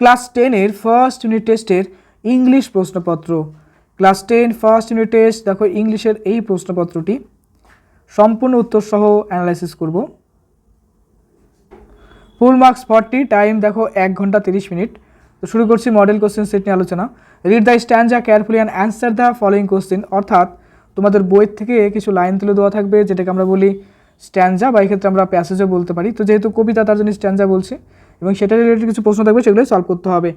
Class 10-এর first unit টেস্টের English প্রশ্নপত্র। Class 10 first unit test, দেখো ইংলিশের এই প্রশ্নপত্রটি সম্পূর্ণ উত্তর সহ অ্যানালাইসিস করব। ফুল মার্কস 40, টাইম দেখো 1 ঘন্টা 30 মিনিট। তো শুরু করছি মডেল কোশ্চেন সেট নিয়ে আলোচনা। Read the স্ট্যান্জা carefully and answer the following question, অর্থাৎ তোমাদের বইয়ের থেকে কিছু লাইন তুলে দেওয়া থাকবে, যেটাকে আমরা বলি স্ট্যান্জা, বা এক্ষেত্রে আমরা প্যাসেজও বলতে পারি। তো যেহেতু কবিতা, তার জন্য স্ট্যান্জা বলছি, এবং সেটা রিলেটেড কিছু প্রশ্ন থাকবে, সেগুলোই সলভ করতে হবে।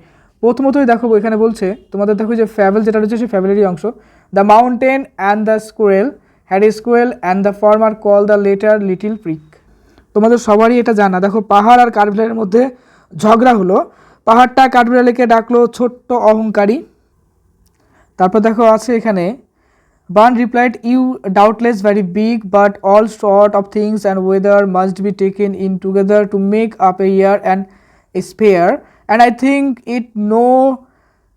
প্রথমতই দেখো এখানে বলছে তোমাদের, দেখো যে ফ্যাবেল যেটা রয়েছে সেই ফ্যাবেলেরই অংশ। The mountain and the squirrel had a squirrel and the former call the latter little prig. তোমাদের সবারই এটা জানা। দেখো পাহাড় আর কাঠবিড়ালির মধ্যে ঝগড়া হলো। পাহাড়টা কাঠবিড়ালিকে ডাকলো ছোট্ট অহংকারী। তারপর দেখো আছে এখানে, Bun replied, you doubtless very big but all sort of things and weather must be taken in together to make up a year and a spare, and I think it no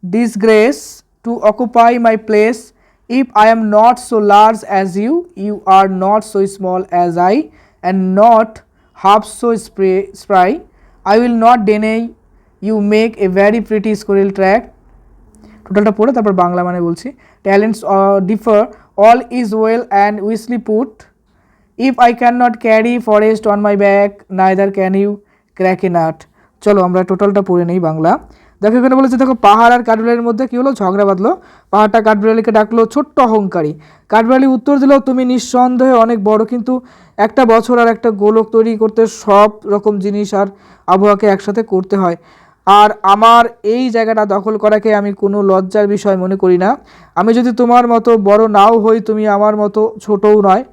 disgrace to occupy my place. If I am not so large as you, you are not so small as I, and not half so spry. I will not deny you make a very pretty squirrel track. টোটালটা পড়ে তারপর বাংলা মানে বলছি। Talents differ, all is well and wisely put. If I can not carry forest on my back, neither can you crack a nut. চলো আমরা টোটালটা পড়ে নেই বাংলা। দেখো এখানে বলেছে, দেখো পাহাড় আর কাঠবিড়ালির মধ্যে কী হলো, ঝগড়া বাঁধলো। পাহাড়টা কাঠবিড়ালিকে ডাকলো ছোট্ট অহংকারী। কাঠবিড়ালি উত্তর দিল, তুমি নিঃসন্দেহে অনেক বড়, কিন্তু একটা বছর আর একটা গোলক তৈরি করতে সব রকম জিনিস আর আবহাওয়াকে একসাথে করতে হয়। আর আমার এই জায়গাটা দখল করাকে আমি কোনো লজ্জার বিষয় মনে করি না। আমি যদি তোমার মতো বড় নাও হই, তুমি আমার মতো ছোটও নয়,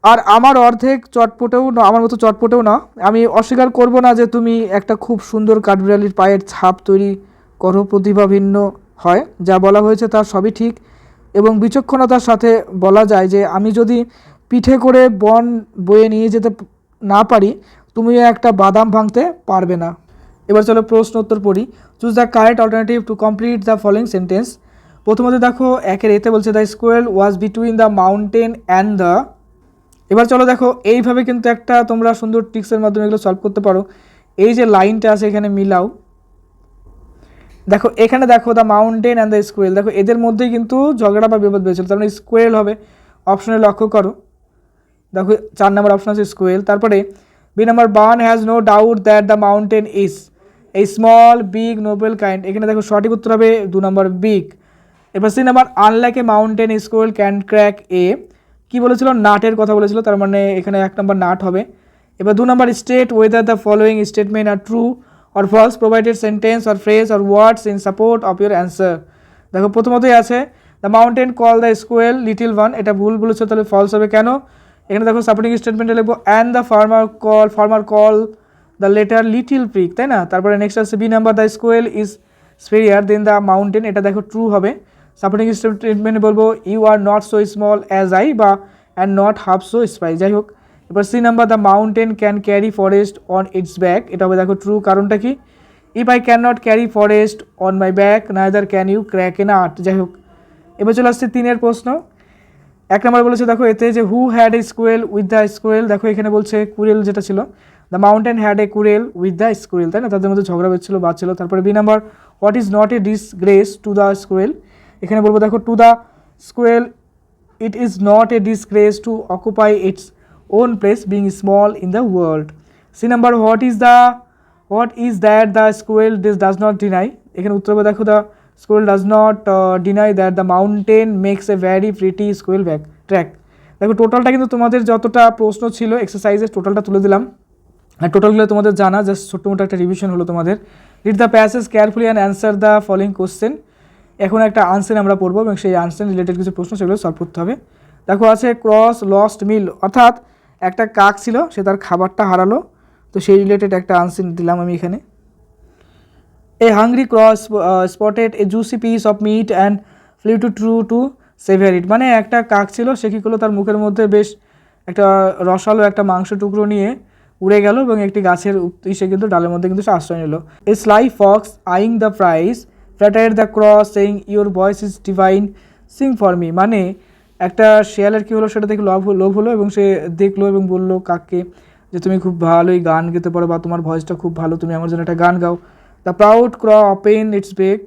আর আমার অর্ধেক চটপটেও না, আমার মতো চটপটেও না। আমি অস্বীকার করব না যে তুমি একটা খুব সুন্দর কাঠবিড়ালির পায়ের ছাপ তৈরি করো, প্রতিভা ভিন্ন হয়। যা বলা হয়েছে তার সবই ঠিক, এবং বিচক্ষণতার সাথে বলা যায় যে আমি যদি পিঠে করে বন বয়ে নিয়ে যেতে না পারি, তুমিও একটা বাদাম ভাঙতে পারবে না। এবার চলো প্রশ্ন উত্তর পড়ি। Choose the correct alternative to complete the following sentence. প্রথমত দেখো একের এতে বলছে the squirrel was between the mountain and the. এবার চলো দেখো এইভাবে কিন্তু একটা তোমরা সুন্দর ট্রিক্সের মাধ্যমে এগুলো সলভ করতে পারো। এই যে লাইনটা আছে এখানে মিলাও। দেখো এখানে দেখো the mountain and the squirrel, দেখো এদের মধ্যেই কিন্তু ঝগড়া বা বিবাদ হয়েছিল, তার মানে স্কুয়েল হবে। অপশনে লক্ষ্য করো, দেখো 4 নম্বর অপশন আছে স্কুয়েল। তারপরে B number, Bun has no doubt that the mountain is এই স্মল বিগ নোবেল কাইন্ড। এখানে দেখো সঠিক উত্তর হবে 2 নম্বর বিগ। এবার C number, unlike a mountain squirrel can crack a, কী বলেছিল, নাটের কথা বলেছিল, তার মানে এখানে 1 নম্বর নাট হবে। এবার 2 নম্বর, state whether the following statement are true or false, provided sentence or phrase or words in support of your answer. দেখো প্রথমতই আছে the mountain call the squirrel little one, এটা ভুল বলেছে, তাহলে ফলস হবে। কেন? এখানে দেখো সাপোর্টিং স্টেটমেন্টে লিখবো and the former call the latter little prig, তাই না? তারপরে নেক্সট আছে B number, the squirrel is superior than the mountain, এটা দেখো ট্রু হবে। সাপোর্টিং স্টেটমেন্টে বলবো you are not so small as I, বা and not half so spry, যাই হোক। এবার C number, the mountain can carry forest on its back, এটা হবে দেখো ট্রু। কারণটা কি? If I can not carry forest on my back, neither can you crack a nut, যাই হোক। এবার চলে আসছে 3 প্রশ্ন। 1 নম্বর বলেছে দেখো এতে যে who had a squirrel with the squirrel, দেখো এখানে বলছে কুড়েল যেটা ছিল, the mountain had a quarrel with the squirrel, তাই না? তাদের মধ্যে ঝগড়া হচ্ছিল, বাঁচছিল। তারপরে B number, what is not a disgrace to the squirrel, এখানে বলবো দেখো to the squirrel it is not a disgrace to occupy its own place being small in the world. C number, what is that the squirrel does not deny, এখানে উত্তর হবে দেখো the squirrel does not deny that the mountain makes a very pretty squirrel back track. দেখো টোটালটা কিন্তু তোমাদের যতটা প্রশ্ন ছিল এক্সারসাইজের টোটালটা তুলে দিলাম, আর টোটালগুলো তোমাদের জানা, জাস্ট ছোট্ট মোটো একটা রিভিশন হলো তোমাদের। Read the passage carefully and answer the following question. এখন একটা আনসার আমরা পড়বো, এবং সেই আনসার রিলেটেড কিছু প্রশ্ন সেগুলো সলভ করতে হবে। দেখো আছে ক্রস লস্ট মিল, অর্থাৎ একটা কাক ছিল, সে তার খাবারটা হারালো, তো সেই রিলেটেড একটা আনসার দিলাম আমি এখানে। A hungry crow spotted a juicy piece of meat and flew to savor it, মানে একটা কাক ছিল, সে কী করলো, তার মুখের মধ্যে বেশ একটা রসালো একটা মাংস টুকরো নিয়ে উড়ে গেল, এবং একটি গাছের সে কিন্তু ডালের মধ্যে কিন্তু সে আশ্রয় নিল। A sly fox eyeing the prize flattered the crow saying your voice is divine sing for me, মানে একটা শেয়ালের কী হলো, সেটা দেখে লোভ হলো, এবং সে দেখলো এবং বললো কাককে যে তুমি খুব ভালোই গান গেতে পারো, বা তোমার ভয়েসটা খুব ভালো, তুমি আমার জন্য একটা গান গাও। The proud crow open its beak,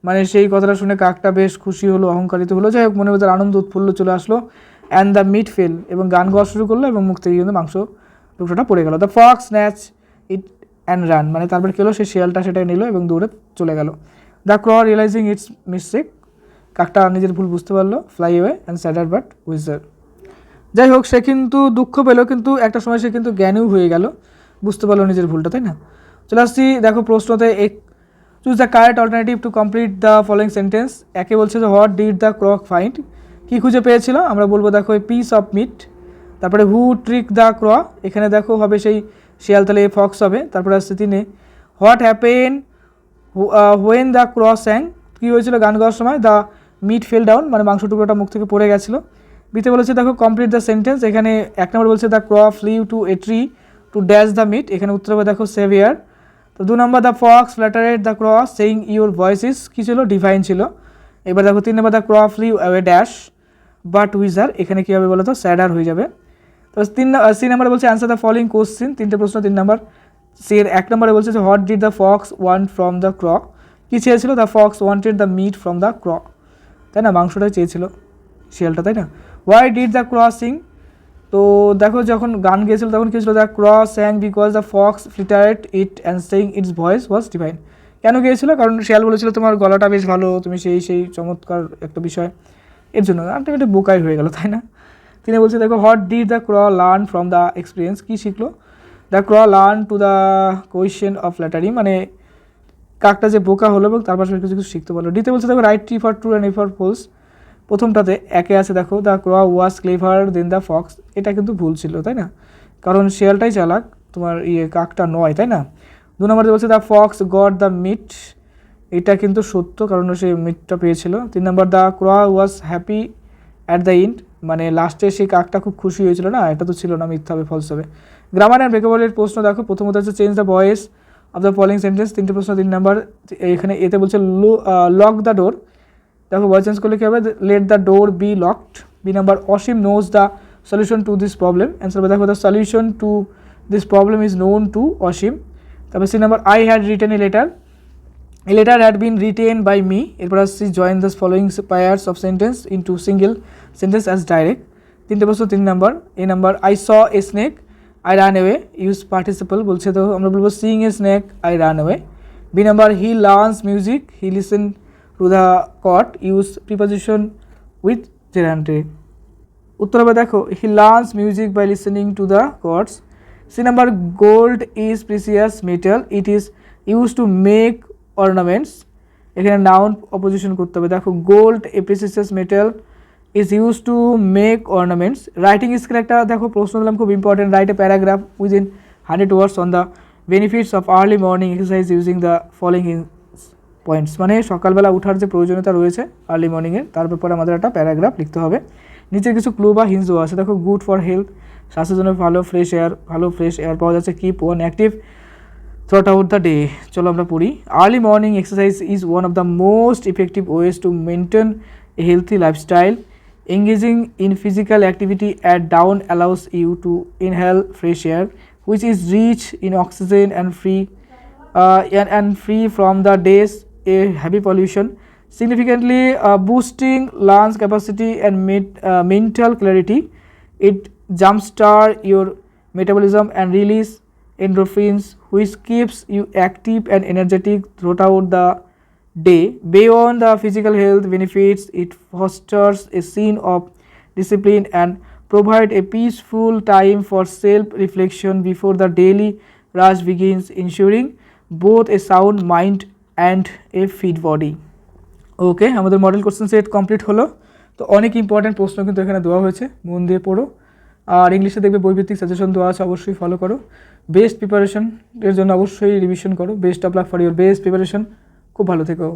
মানে সেই কথাটা শুনে কাকটা বেশ খুশি হলো, অহংকারিত হলো, যাই হোক মনে মধ্যে আনন্দ উৎফুল্ল চলে আসলো। অ্যান্ড দ্য মিট ফেল, এবং গান গাওয়া শুরু করলো এবং মুখ থেকে কিন্তু মাংস টুকরোটা পড়ে গেল। The Fox snatch it and run, মানে তারপর কী হলো, সে শিয়ালটা সেটা নিল এবং দৌড়ে চলে গেল। The crow realising its mistake, কাকটা নিজের ভুল বুঝতে পারলো। Fly away and sadder but wiser, যাই হোক সে কিন্তু দুঃখ পেলো, কিন্তু একটা সময় সে কিন্তু জ্ঞানীও হয়ে গেল, বুঝতে পারলো নিজের ভুলটা, তাই না? চলে আসছি দেখো প্রশ্নতে, choose the correct alternative to complete the following sentence. একে বলছে যে what did the crow find, কী খুঁজে পেয়েছিল, আমরা বলবো দেখো এ পিস অফ মিট। তারপরে হু ট্রিক দ্য ক্র, এখানে দেখো হবে সেই শিয়াল, তাহলে এ ফক্স হবে। তারপরে আসছে 3, what happen when the crow sang, কী হয়েছিল গান গাওয়ার সময়, দ্য মিট ফেল ডাউন, মানে মাংস টুকরোটা মুখ থেকে পড়ে গেছিলো। বিতে বলেছে দেখো কমপ্লিট দ্য সেন্টেন্স, এখানে 1 নম্বর বলছে the crow flew to a tree to dash the meat, এখানে উত্তর হবে দেখো সেভিয়ার। তো 2 নম্বর the fox flattered the crow saying your voice is, কী ছিল, ডিভাইন ছিল। এবার দেখো 3 নম্বর the crow flew away dash but wiser, এখানে কী হবে বলো তো, স্যাডার হয়ে যাবে। তো 3 নম্বরে বলছে অ্যান্সার দ্য ফলোয়িং কোশ্চিন, 3টে প্রশ্ন 3 নম্বর। এর 1 নম্বরে বলছে যে what did the fox want from the crow, কী চেয়েছিল, the fox wanted the meat from the crow, তাই না, মাংসটাই চেয়েছিল শিয়ালটা, তাই না। Why did the crow sing, তো দেখো যখন গান গেয়েছিল তখন কী ছিল, the crow sang because the fox flattered it and saying its voice was divine, কেন গিয়েছিল, কারণ শিয়াল বলেছিল তোমার গলাটা বেশ ভালো, তুমি সেই চমৎকার একটা বিষয়, এর জন্য আলটিমেটলি বোকাই হয়ে গেল, তাই না। তিনি বলছে দেখো what did the crow learn from the experience, কী শিখলো, the crow learn to the question of flattery, মানে কাকটা যে বোকা হলো এবং তার পাশে কিছু শিখতে পারলো। ডিতে বলছে দেখো write T for true and A for false, প্রথমটাতে একে আছে দেখো the crow was clever then the fox, এটা কিন্তু ভুল ছিল, তাই না, কারণ শিয়ালটাই চালাক, তোমার কাকটা নয়, তাই না। 2 নম্বরে বলছে the fox got the meat, এটা কিন্তু সত্য, কারণ সে মিটটা পেয়েছিল। 3 নম্বর the crow was happy at the end, মানে লাস্টে সেই কাকটা খুব খুশি হয়েছিল না, এটা তো ছিল না, মিথ্যা হবে, ফলস হবে। গ্রামার অ্যান্ড ভোকাবুলারির প্রশ্ন দেখো, প্রথমত হচ্ছে change the voice of the following sentence, 3টে প্রশ্ন 3 নম্বর। এখানে এতে বলছে লক দ্য ডোর, দেখো ভয়েস চেঞ্জ করলে কী হবে, let the door be locked. B number Asim knows the solution to this problem, answer হবে দেখো the solution to this problem is known to Asim. তারপর C number I had written a letter had been written by me, এরপর আসছি join the following pairs of sentence into single sentence as direct. 3টে প্রশ্ন 3 নম্বর। A number I saw a snake I ran away, use participle, বলছে তো আমরা বলবো seeing a snake I ran away. B number he learns music he listen to the cot, use preposition with জেরান্টে, উত্তর হবে দেখো he learns music by listening to the cots. C number gold is precious metal it is use to make ornaments, এখানে noun apposition করতে হবে, দেখো gold a precious metal is use to make ornaments. Writing skill একটা দেখো প্রশ্ন দিলাম খুব important, write a paragraph within 100 words on the benefits of early morning exercise using the following points, মানে সকালবেলা উঠার যে প্রয়োজনীয়তা রয়েছে আর্লি মর্নিংয়ের, তার ব্যাপারে আমাদের একটা প্যারাগ্রাফ লিখতে হবে। নিচে কিছু ক্লু বা হিন্টস দেওয়া আছে, দেখো গুড ফর হেলথ, স্বাস্থ্যের জন্য ভালো ফ্রেশ এয়ার পাওয়া যাচ্ছে, keep one active থ্রুট out the day. চলো আমরা পড়ি। Early morning exercise is one of the most effective ways to maintain a healthy lifestyle. Engaging in physical activity at dawn allows you to inhale fresh air, which is rich in oxygen and free from the day's heavy pollution, significantly boosting lungs capacity and mental clarity. It jumpstarts your metabolism and release endorphins, which keeps you active and energetic throughout the day. Beyond the physical health benefits, it fosters a scene of discipline and provide a peaceful time for self-reflection before the daily rush begins, ensuring both a sound mind and a fit body. ওকে, আমাদের model question set complete হলো। তো অনেক important প্রশ্ন কিন্তু এখানে দেওয়া হয়েছে, মন দিয়ে পড়ো। আর ইংলিশে দেখবে বইভিত্তিক সাজেশন দেওয়া আছে, অবশ্যই ফলো করো। বেস্ট প্রিপারেশন এর জন্য অবশ্যই রিভিশন করো। Best of luck for your best preparation. খুব ভালো থেকো।